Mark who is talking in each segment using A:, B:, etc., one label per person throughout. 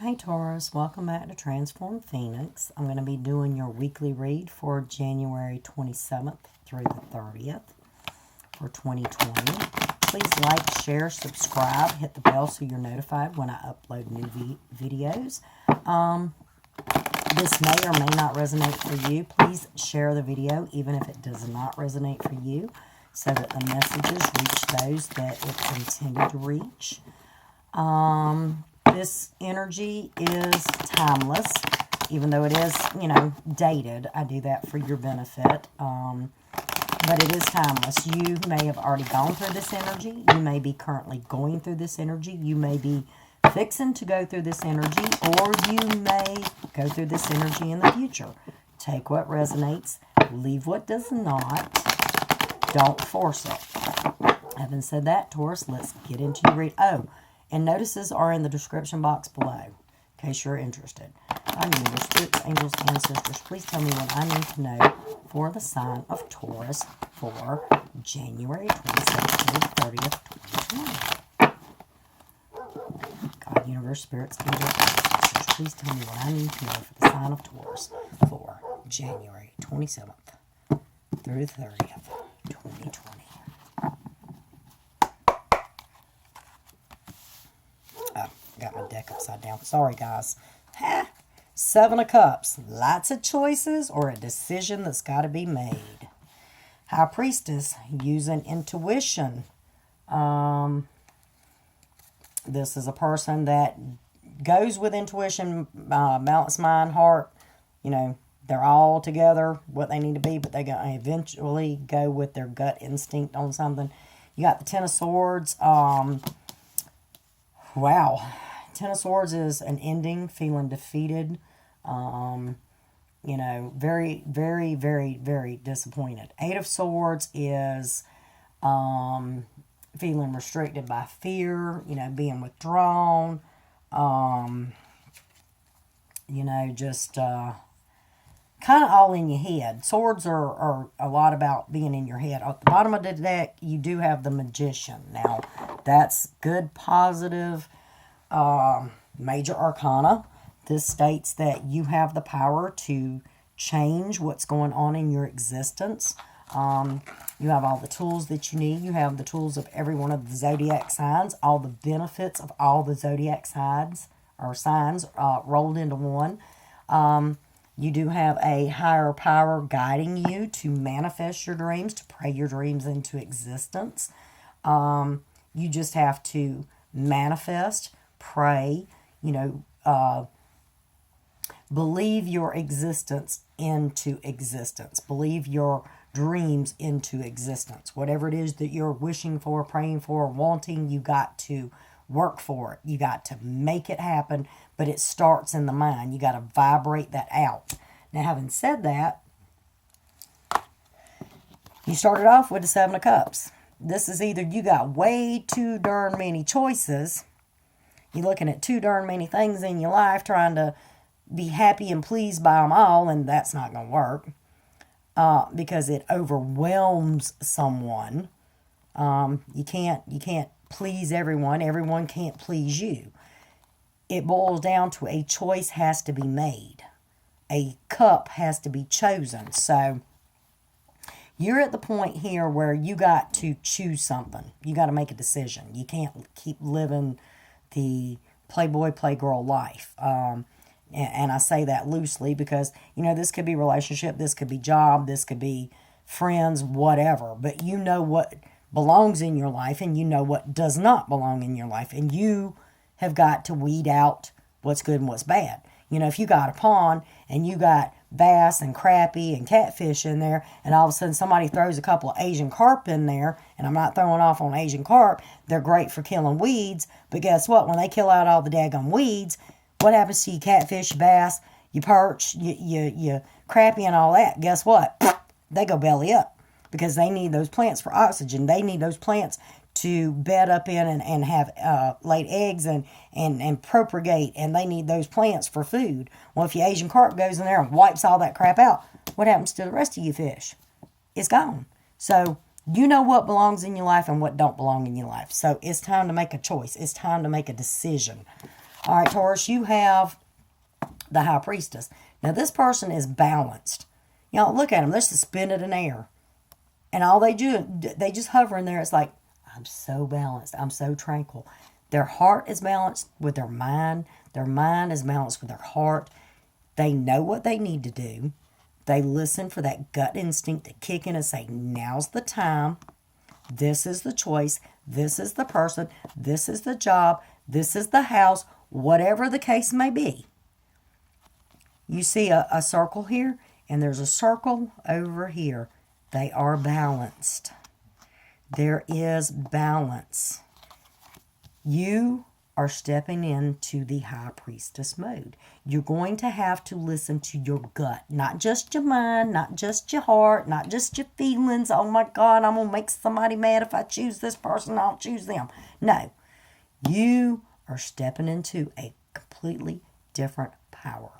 A: Hey Taurus, welcome back to Transform Phoenix. I'm going to be doing your weekly read for January 27th through the 30th for 2020. Please like, share, subscribe, hit the bell so you're notified when I upload new videos. This may or may not resonate for you. Please share the video even if it does not resonate for you so that the messages reach those that it's intended to reach. This energy is timeless, even though it is, dated. I do that for your benefit, but it is timeless. You may have already gone through this energy. You may be currently going through this energy. You may be fixing to go through this energy, or you may go through this energy in the future. Take what resonates, leave what does not. Don't force it. Having said that, Taurus, let's get into your read. Oh, and notices are in the description box below, in case you're interested. I mean, your spirits, angels, ancestors, please tell me what I need to know for the sign of Taurus for January 27th to the 30th, 2020. God, universe, spirits, angels, ancestors, please tell me what I need to know for the sign of Taurus for January 27th through the 30th, 2020. Got my deck upside down. Sorry, guys. Seven of Cups. Lots of choices or a decision that's got to be made. High Priestess. Using intuition. This is a person that goes with intuition, balanced mind, heart. They're all together, what they need to be, but they eventually go with their gut instinct on something. You got the Ten of Swords. Wow. Ten of Swords is an ending, feeling defeated. Very, very, very, very disappointed. Eight of Swords is feeling restricted by fear, being withdrawn. Just kind of all in your head. Swords are a lot about being in your head. At the bottom of the deck, you do have the Magician. Now, that's good, positive, major arcana. This states that you have the power to change what's going on in your existence. You have all the tools that you need. You have the tools of every one of the zodiac signs, all the benefits of all the zodiac signs rolled into one. You do have a higher power guiding you to manifest your dreams, to pray your dreams into existence. You just have to manifest, pray, believe your existence into existence. Believe your dreams into existence. Whatever it is that you're wishing for, praying for, wanting, you got to work for it. You got to make it happen, but it starts in the mind. You got to vibrate that out. Now, having said that, you started off with the Seven of Cups. This is either you got way too darn many choices. You're looking at too darn many things in your life, trying to be happy and pleased by them all, and that's not going to work because it overwhelms someone. You can't please everyone. Everyone can't please you. It boils down to a choice has to be made. A cup has to be chosen. So you're at the point here where you got to choose something. You got to make a decision. You can't keep living the playboy, playgirl life. And I say that loosely because, this could be relationship, this could be job, this could be friends, whatever. But you know what belongs in your life and you know what does not belong in your life. And you have got to weed out what's good and what's bad. If you got a pond and you got bass and crappie and catfish in there, and all of a sudden somebody throws a couple of Asian carp in there, and I'm not throwing off on Asian carp, they're great for killing weeds, but guess what? When they kill out all the daggum weeds, what happens to your catfish, bass, your perch, your crappie and all that? Guess what? They go belly up because they need those plants for oxygen. They need those plants to bed up in and have laid eggs and propagate, and they need those plants for food. Well, if your Asian carp goes in there and wipes all that crap out, what happens to the rest of your fish? It's gone. So you know what belongs in your life and what don't belong in your life. So it's time to make a choice. It's time to make a decision. All right, Taurus, you have the High Priestess. Now, this person is balanced. You know, look at them. They're suspended in air. And all they do, they just hover in there. It's like, I'm so balanced. I'm so tranquil. Their heart is balanced with their mind. Their mind is balanced with their heart. They know what they need to do. They listen for that gut instinct to kick in and say, now's the time. This is the choice. This is the person. This is the job. This is the house. Whatever the case may be. You see a circle here, and there's a circle over here. They are balanced. There is balance. You are stepping into the High Priestess mode. You're going to have to listen to your gut, not just your mind, not just your heart, not just your feelings. Oh my God, I'm going to make somebody mad if I choose this person, I'll choose them. No, you are stepping into a completely different power.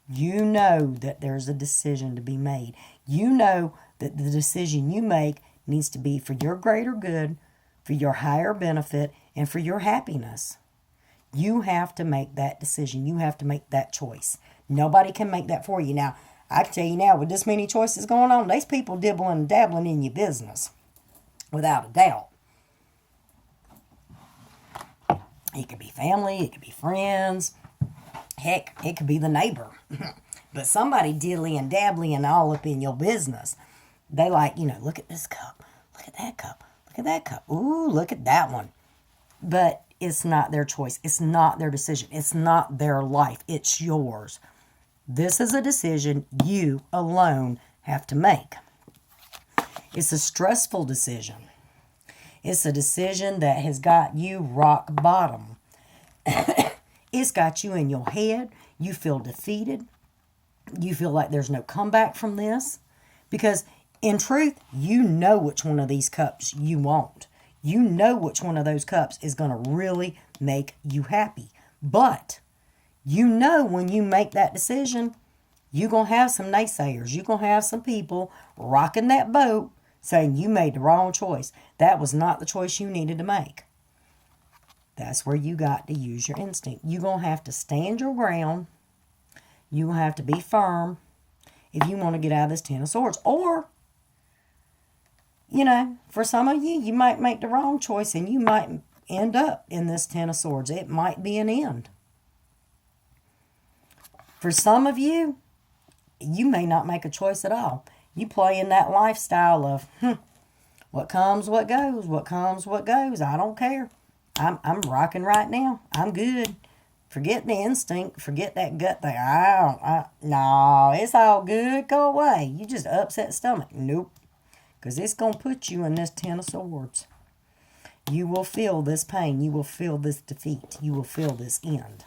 A: You know that there's a decision to be made. You know that the decision you make needs to be for your greater good, for your higher benefit, and for your happiness. You have to make that decision. You have to make that choice. Nobody can make that for you. Now, I can tell you now, with this many choices going on, there's people dibbling and dabbling in your business, without a doubt. It could be family, it could be friends, heck, it could be the neighbor. But somebody diddly and dabbling and all up in your business. They like, look at this cup, look at that cup, look at that cup. Ooh, look at that one. But it's not their choice. It's not their decision. It's not their life. It's yours. This is a decision you alone have to make. It's a stressful decision. It's a decision that has got you rock bottom. It's got you in your head. You feel defeated. You feel like there's no comeback from this. Because in truth, you know which one of these cups you want. You know which one of those cups is going to really make you happy. But you know when you make that decision, you're going to have some naysayers. You're going to have some people rocking that boat saying you made the wrong choice. That was not the choice you needed to make. That's where you got to use your instinct. You're going to have to stand your ground. You're going to have to be firm if you want to get out of this Ten of Swords. Or, for some of you, you might make the wrong choice and you might end up in this Ten of Swords. It might be an end. For some of you, you may not make a choice at all. You play in that lifestyle of, what comes, what goes, what comes, what goes. I don't care. I'm rocking right now. I'm good. Forget the instinct. Forget that gut thing. No, it's all good. Go away. You just upset stomach. Nope. Because it's going to put you in this Ten of Swords. You will feel this pain. You will feel this defeat. You will feel this end.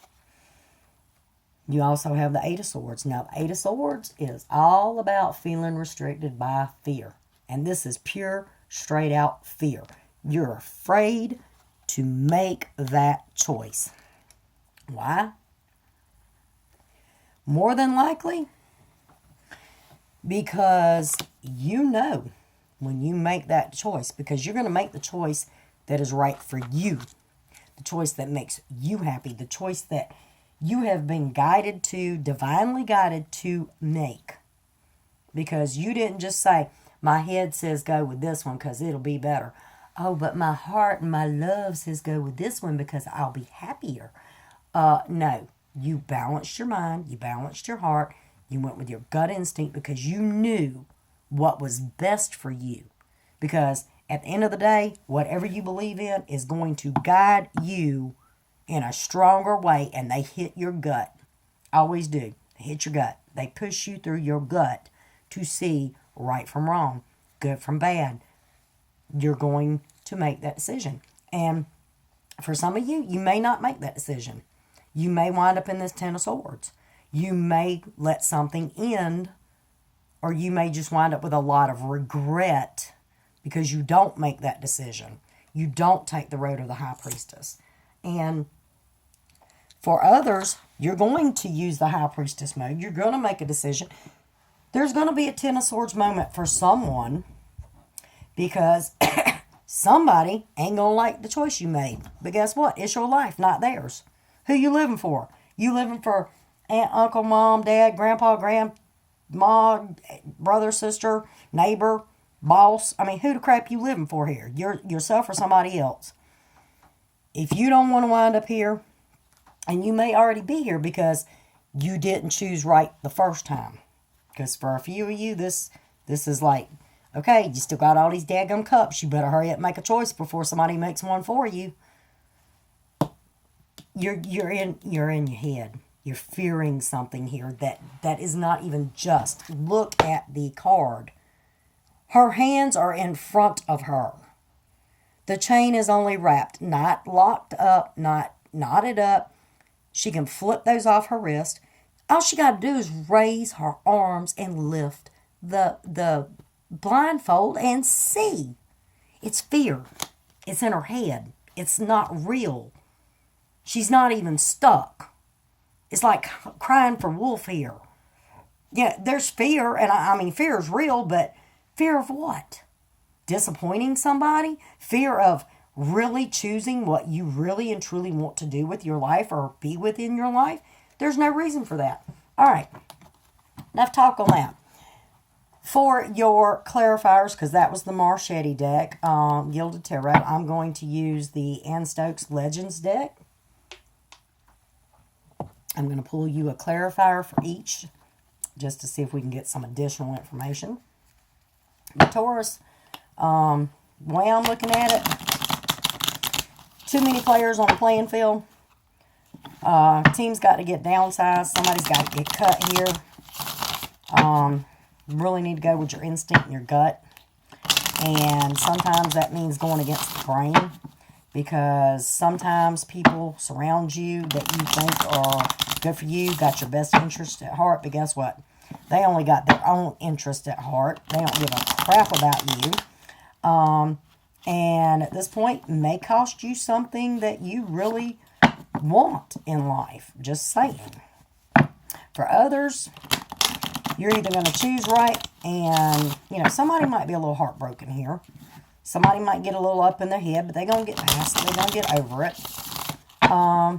A: You also have the Eight of Swords. Now, the Eight of Swords is all about feeling restricted by fear. And this is pure, straight out fear. You're afraid to make that choice. Why? More than likely, because you know when you make that choice, because you're going to make the choice that is right for you, the choice that makes you happy, the choice that you have been guided to, divinely guided to make. Because you didn't just say, my head says go with this one because it'll be better. Oh, but my heart and my love says go with this one because I'll be happier. No, you balanced your mind, you balanced your heart, you went with your gut instinct because you knew what was best for you. Because at the end of the day, whatever you believe in is going to guide you in a stronger way, and they hit your gut. Always do. They hit your gut. They push you through your gut to see right from wrong, good from bad. You're going to make that decision. And for some of you, you may not make that decision. You may wind up in this Ten of Swords. You may let something end, or you may just wind up with a lot of regret because you don't make that decision. You don't take the road of the High Priestess. And for others, you're going to use the High Priestess mode. You're going to make a decision. There's going to be a Ten of Swords moment for someone because somebody ain't going to like the choice you made. But guess what? It's your life, not theirs. Who you living for? You living for aunt, uncle, mom, dad, grandpa, grandma, brother, sister, neighbor, boss? I mean, who the crap you living for here? Yourself or somebody else? If you don't want to wind up here, and you may already be here because you didn't choose right the first time. Because for a few of you, this is like, okay, you still got all these daggum cups. You better hurry up and make a choice before somebody makes one for you. You're in your head. You're fearing something here that is not even just. Look at the card. Her hands are in front of her. The chain is only wrapped, not locked up, not knotted up. She can flip those off her wrist. All she got to do is raise her arms and lift the blindfold and see. It's fear. It's in her head. It's not real. She's not even stuck. It's like crying for wolf here. Yeah, there's fear, and I mean, fear is real, but fear of what? Disappointing somebody? Fear of really choosing what you really and truly want to do with your life or be within your life? There's no reason for that. All right, enough talk on that. For your clarifiers, because that was the Marchetti deck, Gilded Tarot, I'm going to use the Ann Stokes Legends deck. I'm going to pull you a clarifier for each, just to see if we can get some additional information. The Taurus, the way I'm looking at it, too many players on the playing field. Team's got to get downsized. Somebody's got to get cut here. Really need to go with your instinct and your gut. And sometimes that means going against the grain. Because sometimes people surround you that you think are good for you, got your best interest at heart. But guess what? They only got their own interest at heart. They don't give a crap about you. And at this point, may cost you something that you really want in life. Just saying. For others, you're either going to choose right, and, somebody might be a little heartbroken here. Somebody might get a little up in their head, but they're going to get past it. They're going to get over it.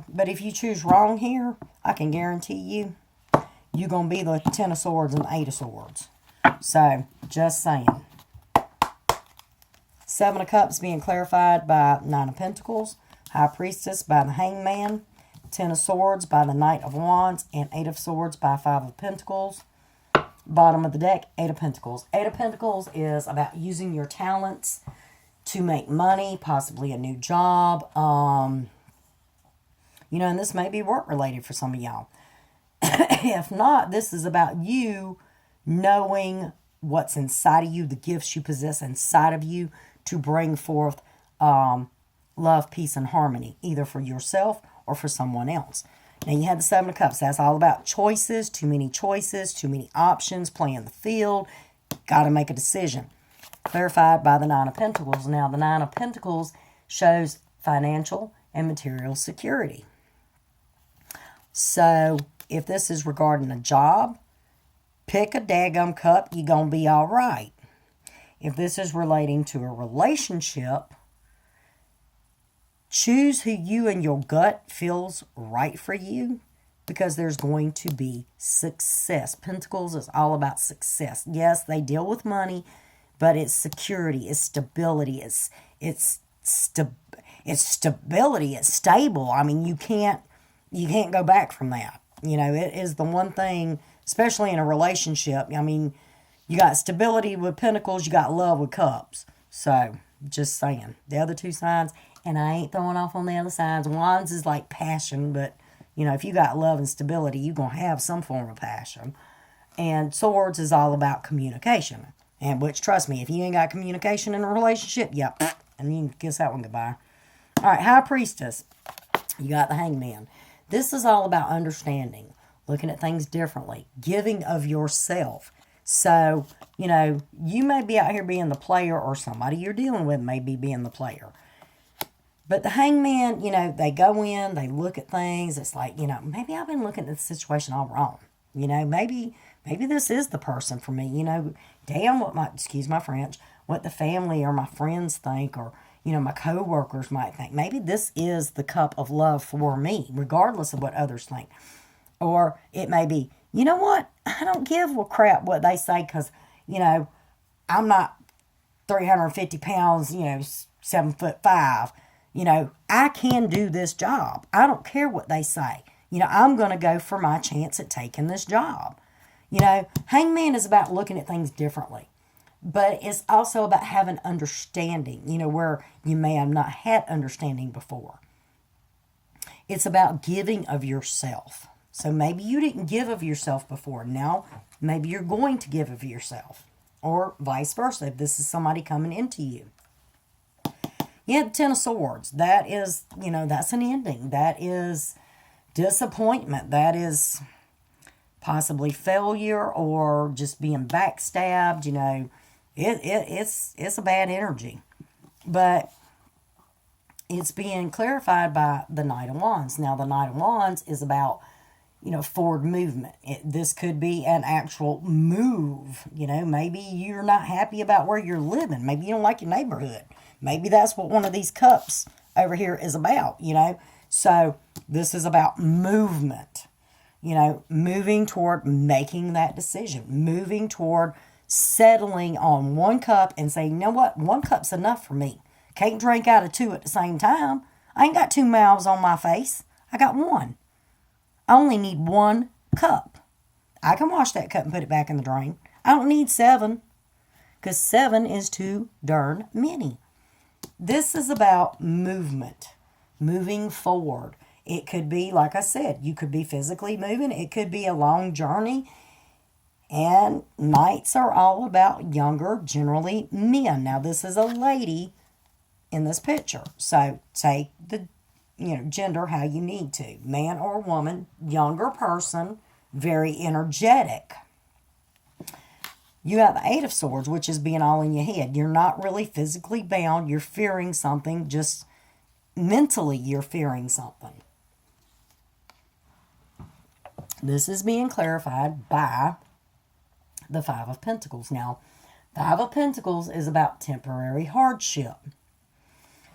A: But if you choose wrong here, I can guarantee you, you're going to be the 10 of Swords and the 8 of Swords. So, just saying. 7 of Cups being clarified by 9 of Pentacles. High Priestess by the Hangman. 10 of Swords by the Knight of Wands. And 8 of Swords by 5 of Pentacles. Bottom of the deck, 8 of Pentacles. 8 of Pentacles is about using your talents to make money, possibly a new job. And this may be work-related for some of y'all. If not, this is about you knowing what's inside of you, the gifts you possess inside of you to bring forth love, peace, and harmony, either for yourself or for someone else. Now, you had the 7 of Cups. That's all about choices, too many options, playing the field. Got to make a decision. Clarified by the 9 of Pentacles. Now, the 9 of Pentacles shows financial and material security. So, if this is regarding a job, pick a daggum cup. You're going to be all right. If this is relating to a relationship, choose who you and your gut feels right for you, because there's going to be success. Pentacles is all about success. Yes, they deal with money, but it's security, it's stability, it's stability, it's stable. I mean, you can't go back from that. It is the one thing, especially in a relationship. I mean, you got stability with Pentacles, you got love with Cups. So, just saying. The other two signs, and I ain't throwing off on the other signs. Wands is like passion, but, if you got love and stability, you're going to have some form of passion. And Swords is all about communication. And which, trust me, if you ain't got communication in a relationship, and you can kiss that one goodbye. All right, High Priestess. You got the Hangman. This is all about understanding, looking at things differently, giving of yourself. So, you may be out here being the player, or somebody you're dealing with may be being the player. But the Hangman, they go in, they look at things. It's like, maybe I've been looking at the situation all wrong. Maybe this is the person for me. Damn what excuse my French, what the family or my friends think, or, My coworkers might think. Maybe this is the cup of love for me, regardless of what others think. Or it may be, you know what? I don't give a crap what they say because, I'm not 350 pounds, 7'5". I can do this job. I don't care what they say. I'm going to go for my chance at taking this job. Hangman is about looking at things differently. But it's also about having understanding, where you may have not had understanding before. It's about giving of yourself. So maybe you didn't give of yourself before. Now, maybe you're going to give of yourself. Or vice versa, if this is somebody coming into you. The Ten of Swords. That is, that's an ending. That is disappointment. That is possibly failure or just being backstabbed, It's a bad energy. But it's being clarified by the Knight of Wands. Now, the Knight of Wands is about, forward movement. This could be an actual move. Maybe you're not happy about where you're living. Maybe you don't like your neighborhood. Maybe that's what one of these cups over here is about, So this is about movement. Moving toward making that decision. Moving toward settling on one cup and saying, you know what? One cup's enough for me. Can't drink out of two at the same time. I ain't got two mouths on my face. I got one. I only need one cup. I can wash that cup and put it back in the drain. I don't need 7 because 7 is too darn many. This is about movement, moving forward. It could be, like I said, you could be physically moving. It could be a long journey. And Knights are all about younger, generally men. Now, this is a lady in this picture. So take the gender how you need to. Man or woman, younger person, very energetic. You have the 8 of Swords, which is being all in your head. You're not really physically bound. You're fearing something. Just mentally, you're fearing something. This is being clarified by the 5 of Pentacles. Now, 5 of Pentacles is about temporary hardship.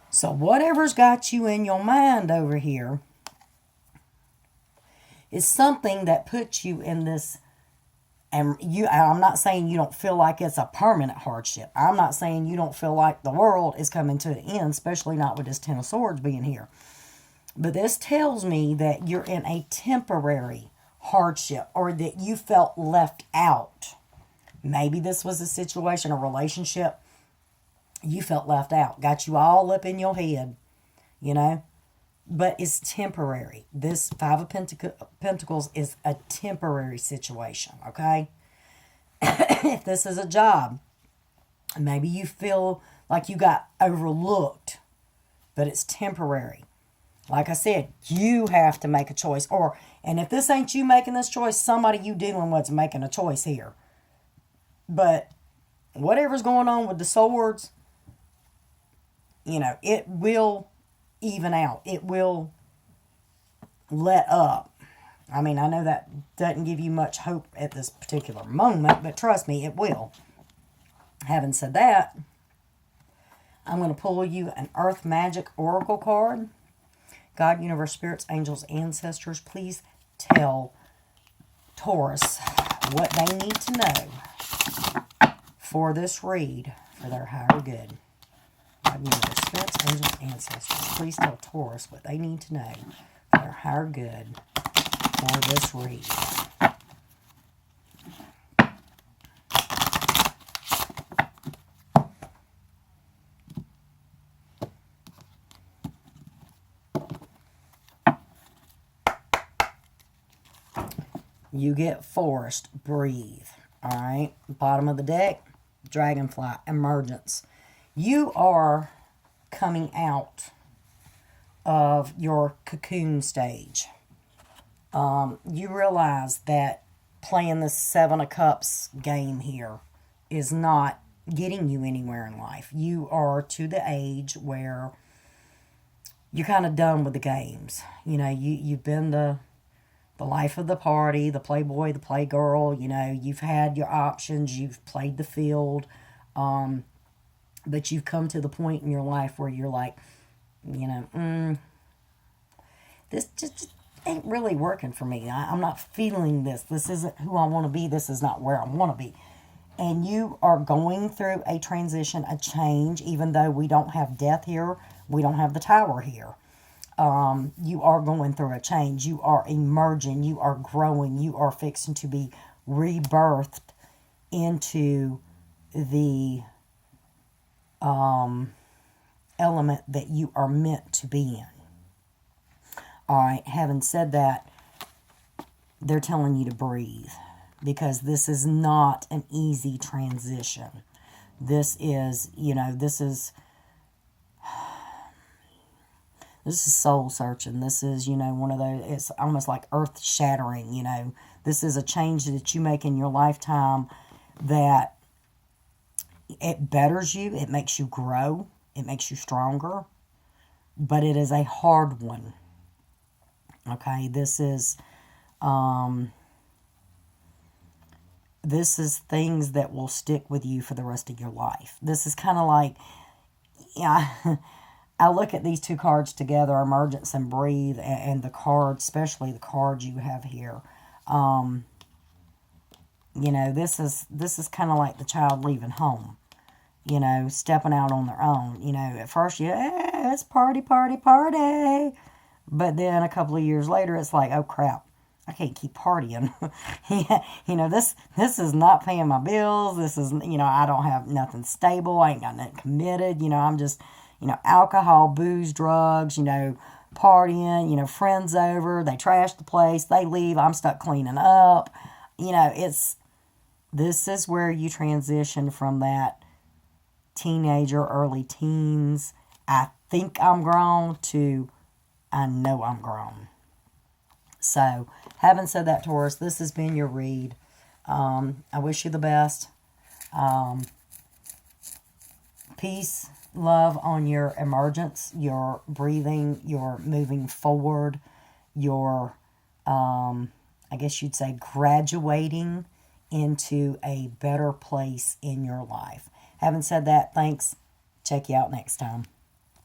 A: So whatever's got you in your mind over here is something that puts you in this, and I'm not saying you don't feel like it's a permanent hardship. I'm not saying you don't feel like the world is coming to an end, especially not with this 10 of Swords being here. But this tells me that you're in a temporary hardship or that you felt left out. Maybe this was a situation, a relationship, you felt left out. Got you all up in your head, But it's temporary. This 5 of Pentacles is a temporary situation, okay? If this is a job, maybe you feel like you got overlooked, but it's temporary. Like I said, you have to make a choice. And if this ain't you making this choice, somebody you dealing with is making a choice here. But whatever's going on with the swords, it will even out. It will let up. I mean, I know that doesn't give you much hope at this particular moment, but trust me, it will. Having said that, I'm going to pull you an Earth Magic Oracle card. God, Universe, Spirits, Angels, Ancestors, please tell Taurus what they need to know for this read for their higher good. God, Universe, Spirits, Angels, Ancestors, please tell Taurus what they need to know for their higher good for this read. You get Forest, breathe. All right. Bottom of the deck, Dragonfly, emergence. You are coming out of your cocoon stage. You realize that playing the 7 of Cups game here is not getting you anywhere in life. You are to the age where you're kind of done with the games. You've been the life of the party, the playboy, the playgirl. You've had your options. You've played the field. but you've come to the point in your life where you're like, this just ain't really working for me. I'm not feeling this. This isn't who I want to be. This is not where I want to be. And you are going through a transition, a change, even though we don't have death here, we don't have the tower here. You are going through a change. You are emerging. You are growing. You are fixing to be rebirthed into the element that you are meant to be in. All right, having said that, they're telling you to breathe, because this is not an easy transition. This is, this is soul searching. This is, one of those, it's almost like earth shattering, This is a change that you make in your lifetime that it betters you, it makes you grow, it makes you stronger, but it is a hard one. Okay, this is things that will stick with you for the rest of your life. This is kind of like, I look at these two cards together, Emergence and Breathe, and the card, especially the card you have here. This is kind of like the child leaving home, stepping out on their own. At first, it's party, party, party. But then a couple of years later, it's like, oh crap, I can't keep partying. This is not paying my bills. This is, I don't have nothing stable. I ain't got nothing committed. I'm just, alcohol, booze, drugs, partying, friends over, they trash the place, they leave, I'm stuck cleaning up. This is where you transition from that teenager, early teens, I think I'm grown, to I know I'm grown. So, having said that, Taurus, this has been your read. I wish you the best. Peace, love on your emergence, your breathing, your moving forward, your, I guess you'd say, graduating into a better place in your life. Having said that, thanks. Check you out next time.